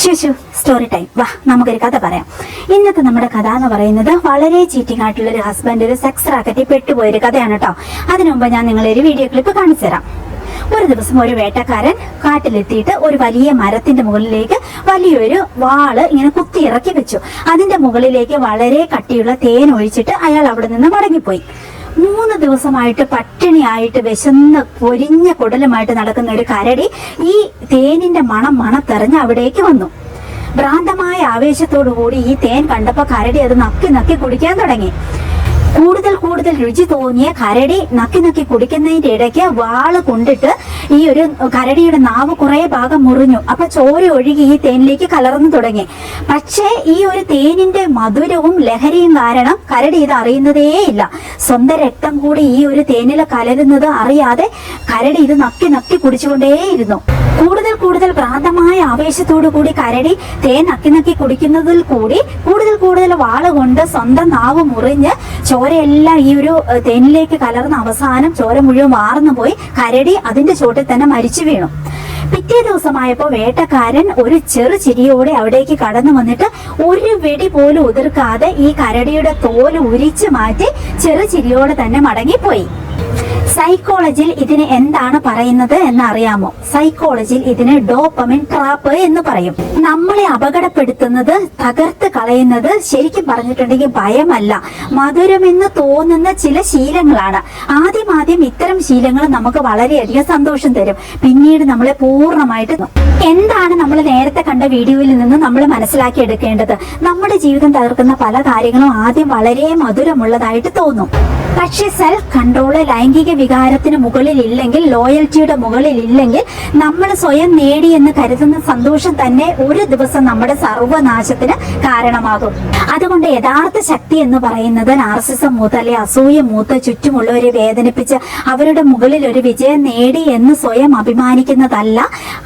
ശിശു story time. വാ, നമുക്കൊരു കഥ പറയാം. ഇന്നത്തെ നമ്മുടെ കഥ എന്ന് പറയുന്നത് വളരെ ചീറ്റിംഗ് ആയിട്ടുള്ള ഒരു ഹസ്ബൻഡ് ഒരു സെക്സ് റാക്കറ്റിൽ പെട്ടുപോയൊരു കഥയാണ് കേട്ടോ. അതിനു മുമ്പ് ഞാൻ നിങ്ങളൊരു വീഡിയോ ക്ലിപ്പ് കാണിച്ചു തരാം. ഒരു ദിവസം ഒരു വേട്ടക്കാരൻ കാട്ടിലെത്തിയിട്ട് ഒരു വലിയ മരത്തിന്റെ മുകളിലേക്ക് വലിയൊരു വാള് ഇങ്ങനെ കുത്തി ഇറക്കി വെച്ചു. അതിന്റെ മുകളിലേക്ക് വളരെ കട്ടിയുള്ള തേൻ ഒഴിച്ചിട്ട് അയാൾ അവിടെ നിന്ന് മടങ്ങിപ്പോയി. 3 ദിവസമായിട്ട് പട്ടിണിയായിട്ട് വിശന്ന് പൊരിഞ്ഞ കുടലുമായിട്ട് നടക്കുന്ന ഒരു കരടി ഈ തേനിന്റെ മണത്തെറിഞ്ഞ് അവിടേക്ക് വന്നു. ഭ്രാന്തമായ ആവേശത്തോടു കൂടി ഈ തേൻ കണ്ടപ്പോ കരടി അത് നക്കി നക്കി കുടിക്കാൻ തുടങ്ങി. കൂടുതൽ രുചി തോന്നിയ കരടി നക്കി കുടിക്കുന്നതിന്റെ ഇടയ്ക്ക് വാള് കൊണ്ടിട്ട് ഈ ഒരു കരടിയുടെ നാവ് കുറെ ഭാഗം മുറിഞ്ഞു. അപ്പൊ ചോര ഒഴുകി ഈ തേനിലേക്ക് കലർന്നു തുടങ്ങി. പക്ഷേ ഈ ഒരു തേനിന്റെ മധുരവും ലഹരിയും കാരണം കരടി ഇത് അറിയുന്നതേ ഇല്ല. സ്വന്തം രക്തം കൂടി ഈ ഒരു തേനിൽ കലരുന്നത് അറിയാതെ കരടി ഇത് നക്കി കുടിച്ചുകൊണ്ടേയിരുന്നു. കൂടുതൽ ഭ്രാന്തമായ ആവേശത്തോടു കൂടി കരടി തേൻ നക്കി കുടിക്കുന്നതിൽ കൂടി കൂടുതൽ വാള് കൊണ്ട് സ്വന്തം നാവ് മുറിഞ്ഞ് ചോരയെല്ലാം ഈ ഒരു തേനിലേക്ക് കലർന്ന അവസാനം ചോര മുഴുവൻ വാർന്നു പോയി കരടി അതിന്റെ ചോട്ടിൽ തന്നെ മരിച്ചു വീണു. പിറ്റേ ദിവസമായപ്പോ വേട്ടക്കാരൻ ഒരു ചെറു ചിരിയോടെ അവിടേക്ക് കടന്നു വന്നിട്ട് ഒരു വെടി പോലും ഉതിർക്കാതെ ഈ കരടിയുടെ തോല് ഉരിച്ചു മാറ്റി ചെറു ചിരിയോടെ തന്നെ മടങ്ങിപ്പോയി. സൈക്കോളജിയിൽ ഇതിന് എന്താണ് പറയുന്നത് എന്ന് അറിയാമോ? സൈക്കോളജിയിൽ ഇതിന് ഡോപ്പമിൻ ട്രാപ്പ് എന്ന് പറയും. നമ്മളെ അപകടപ്പെടുത്തുന്നത്, തകർത്ത് കളയുന്നത് ശരിക്കും പറഞ്ഞിട്ടുണ്ടെങ്കിൽ ഭയമല്ല, മധുരമെന്ന് തോന്നുന്ന ചില ശീലങ്ങളാണ്. ആദ്യം ഇത്തരം ശീലങ്ങൾ നമുക്ക് വളരെയധികം സന്തോഷം തരും. പിന്നീട് നമ്മളെ പൂർണ്ണമായിട്ട് എന്താണ് നമ്മൾ നേരത്തെ കണ്ട വീഡിയോയിൽ നിന്ന് നമ്മൾ മനസ്സിലാക്കി എടുക്കേണ്ടത്? നമ്മുടെ ജീവിതം തകർക്കുന്ന പല കാര്യങ്ങളും ആദ്യം വളരെ മധുരമുള്ളതായിട്ട് തോന്നും. പക്ഷെ സെൽഫ് കൺട്രോള് ലൈംഗിക വികാരത്തിന് മുകളിൽ ഇല്ലെങ്കിൽ, ലോയൽറ്റിയുടെ മുകളിൽ ഇല്ലെങ്കിൽ, നമ്മൾ സ്വയം നേടി എന്ന് കരുതുന്ന സന്തോഷം തന്നെ ഒരു ദിവസം നമ്മുടെ സർവനാശത്തിന് കാരണമാകും. അതുകൊണ്ട് യഥാർത്ഥ ശക്തി എന്ന് പറയുന്നത് നാർസിസം മൂത്ത് അല്ലെ അസൂയ മൂത്ത് ചുറ്റുമുള്ളവരെ വേദനിപ്പിച്ച് അവരുടെ മുകളിൽ ഒരു വിജയം നേടി എന്ന് സ്വയം അഭിമാനിക്കുന്നതല്ല,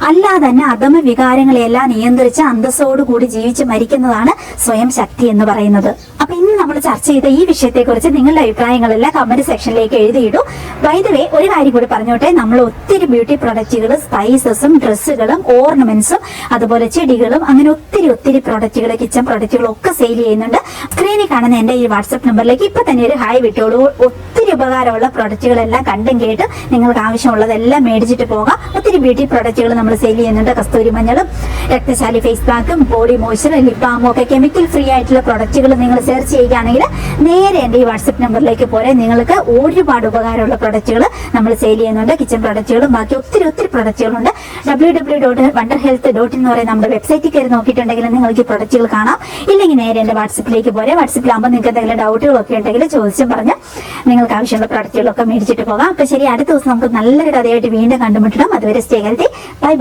അല്ലാതെ തന്നെ അധമ വികാരങ്ങളെല്ലാം നിയന്ത്രിച്ച് അന്തസ്സോടുകൂടി ജീവിച്ച് മരിക്കുന്നതാണ് സ്വയം ശക്തി എന്ന് പറയുന്നത്. അപ്പൊ ഇന്ന് നമ്മൾ ചർച്ച ചെയ്ത ഈ വിഷയത്തെ കുറിച്ച് നിങ്ങളുടെ അഭിപ്രായങ്ങളെല്ലാം കമന്റ് സെക്ഷനിലേക്ക് എഴുതിയിടും. ബൈ ദ വേ, ഒരു കാര്യം കൂടി പറഞ്ഞോട്ടെ, നമ്മൾ ഒത്തിരി ബ്യൂട്ടി പ്രൊഡക്റ്റുകൾ, സ്പൈസസും ഡ്രസ്സുകളും ഓർണമെന്റ്സും അതുപോലെ ചെടികളും അങ്ങനെ ഒത്തിരി പ്രൊഡക്റ്റുകൾ, കിച്ചൺ പ്രൊഡക്റ്റുകളും ഒക്കെ സെയിൽ ചെയ്യുന്നുണ്ട്. സ്ക്രീനിൽ കാണുന്ന എന്റെ ഈ വാട്സ്ആപ്പ് നമ്പറിലേക്ക് ഇപ്പൊ തന്നെ ഒരു ഹായ് വിട്ടോളൂ. ഒത്തിരി ഉപകാരമുള്ള പ്രൊഡക്റ്റുകളെല്ലാം കണ്ടും കേട്ട് നിങ്ങൾക്ക് ആവശ്യമുള്ളതെല്ലാം മേടിച്ചിട്ട് പോകാം. ഒത്തിരി ബ്യൂട്ടി പ്രൊഡക്റ്റുകൾ നമ്മൾ സെയിൽ ചെയ്യുന്നുണ്ട്. കസ്തൂരി മഞ്ഞളും രക്തശാലി ഫേസ് പാക്കും ബോഡി മോയ്സ്ചർ ലിപ് ബാമും ഒക്കെ കെമിക്കൽ ഫ്രീ ആയിട്ടുള്ള പ്രൊഡക്റ്റുകൾ നിങ്ങൾ സെർച്ച് ചെയ്യുകയാണെങ്കിൽ നേരെ എന്റെ ഈ വാട്സ്ആപ്പ് നമ്പറിലേക്ക് പോരെ. നിങ്ങൾക്ക് ഒരുപാട് ഉപകാരമുള്ള പ്രൊഡക്റ്റുകൾ നമ്മൾ സെയിൽ ചെയ്യുന്നുണ്ട്. കിച്ചൺ പ്രൊഡക്റ്റുകളും ബാക്കി ഒത്തിരി പ്രൊഡക്റ്റുകളുണ്ട്. www.wonderhealth.in എന്ന് പറയുന്ന നമ്മുടെ വെബ്സൈറ്റിൽ കയറി നോക്കിയിട്ടുണ്ടെങ്കിൽ നിങ്ങൾക്ക് ഈ പ്രൊഡക്റ്റുകൾ കാണാം. ഇല്ലെങ്കിൽ നേരെ എന്റെ വാട്സ്ആപ്പിലേക്ക് പോരെ. വാട്സ്ആപ്പിലാകുമ്പോൾ നിങ്ങൾക്ക് എന്തെങ്കിലും ഡൗട്ടുകളൊക്കെ ഉണ്ടെങ്കിൽ ചോദിച്ചും പറഞ്ഞ് നിങ്ങൾക്ക് ആവശ്യമുള്ള പ്രൊഡക്റ്റുകളൊക്കെ മേടിച്ചിട്ട് പോകാം. അപ്പൊ ശരി, അടുത്ത ദിവസം നമുക്ക് നല്ലൊരു കഥയായിട്ട് വീണ്ടും കണ്ടുമുട്ടണം. അതുവരെ സ്റ്റേ ഹെൽത്തി. ബൈ.